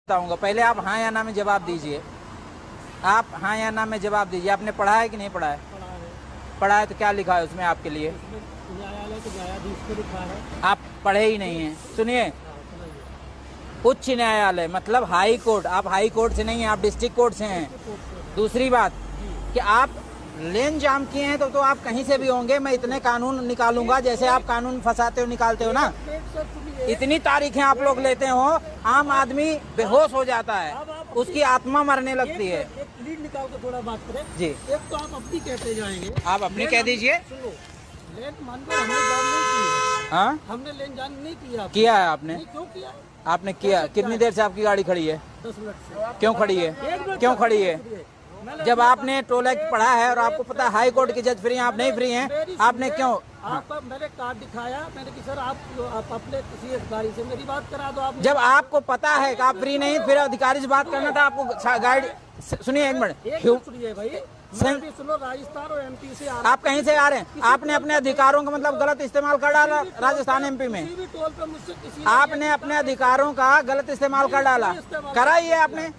बताऊंगा। पहले आप हाँ या ना में जवाब दीजिए। आप हाँ या ना में जवाब दीजिए। आपने पढ़ा है कि नहीं पढ़ा है? पढ़ा है तो क्या लिखा है उसमें आपके लिए? न्यायालय के न्यायाधीश को लिखा है। आप पढ़े ही नहीं हैं। सुनिए, उच्च न्यायालय मतलब हाई कोर्ट। आप हाई कोर्ट से नहीं हैं, आप डिस्ट्रिक्ट कोर्ट से हैं। दूसरी बात कि आप लेन जाम किए हैं तो आप कहीं से भी होंगे, मैं इतने कानून निकालूंगा जैसे आप कानून फंसाते हो निकालते हो ना। इतनी तारीखें आप लोग लेते हो, आम आदमी बेहोश हो जाता है, उसकी आत्मा मरने लगती है। एक लीड निकाल के थोड़ा बात करें जी, एक तो आप अपनी कहते जाएंगे। आप अपनी कह दीजिए। सुनो, लेन मान लो हमने जान नहीं की। हाँ, हमने लेन जान नहीं किया। किया है आपने। नहीं, क्यों किया? आपने किया। कितनी देर से आपकी गाड़ी खड़ी है? 10 मिनट से। क्यों खड़ी है? क्यों खड़ी है? जब आपने टोल एक्ट पढ़ा है और आपको पता है हाई कोर्ट के जज फ्री हैं, आप नहीं फ्री हैं, आपने क्यों? आप मैंने कार्ड दिखाया, मैंने कि सर आप अपने किसी अधिकारी से मेरी बात करा दो। आप जब आपको पता है कि आप फ्री नहीं, फिर अधिकारी से बात करना था आपको। गाइड सुनिए एक मिनट, सुनिए भाई, मैं भी सुनो, राजस्थान और एमपी से आ रहा। आप कहीं से आ रहे हैं? आपने अपने अधिकारों का मतलब गलत इस्तेमाल कर डाला राजस्थान एमपी में। किसी भी टोल पे मुझसे किसी आपने अपने अधिकारों का गलत इस्तेमाल कर डाला। कराइए, आपने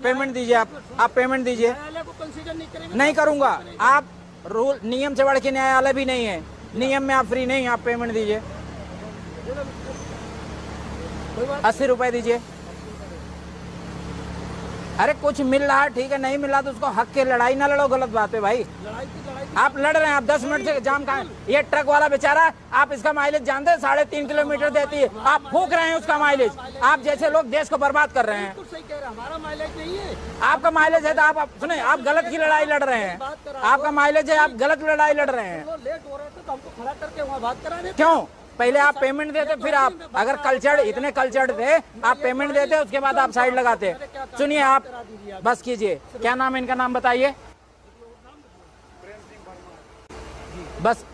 पेमेंट दीजिए। आप पेमेंट दीजिए। न्यायालय को कंसीडर नहीं करेंगे। नहीं करूंगा। आप रूल नियम से बढ़ के न्यायालय भी नहीं है। नियम में आप फ्री नहीं, आप पेमेंट दीजिए। 80 रुपए दीजिए। अरे कुछ मिल रहा है ठीक है, नहीं मिल रहा तो उसको हक के लड़ाई ना लड़ो, गलत बात है भाई। लड़ाई आप लड़ रहे हैं, आप 10 मिनट से जाम कहाँ है? ये ट्रक वाला बेचारा, आप इसका माइलेज जानते हैं 3.5 किलोमीटर देती है, आप फूक रहे हैं उसका माइलेज। आप जैसे लोग देश को बर्बाद कर रहे हैं। सही कह रहा, हमारा माइलेज नहीं है। आपका माइलेज है तो आप सुने, आप गलत की लड़ाई लड़ रहे हैं। आपका माइलेज है, आप गलत लड़ाई लड़ रहे हैं। लेट हो रहे थे तो हमको खड़ा करके वहाँ बात करा देते। क्यों? पहले आप पेमेंट देते, फिर आप अगर कल्चर इतने कल्चर्ड थे, आप पेमेंट देते, उसके बाद आप साइड लगाते। सुनिए, आप बस कीजिए। क्या नाम है इनका? नाम बताइए बस।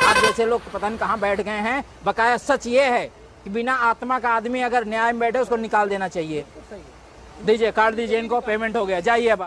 आप जैसे लोग पता नहीं कहाँ बैठ गए हैं। बकाया सच ये है कि बिना आत्मा का आदमी अगर न्याय में बैठे उसको निकाल देना चाहिए। दीजिए, कार्ड दीजिए इनको, पेमेंट हो गया, जाइए अब।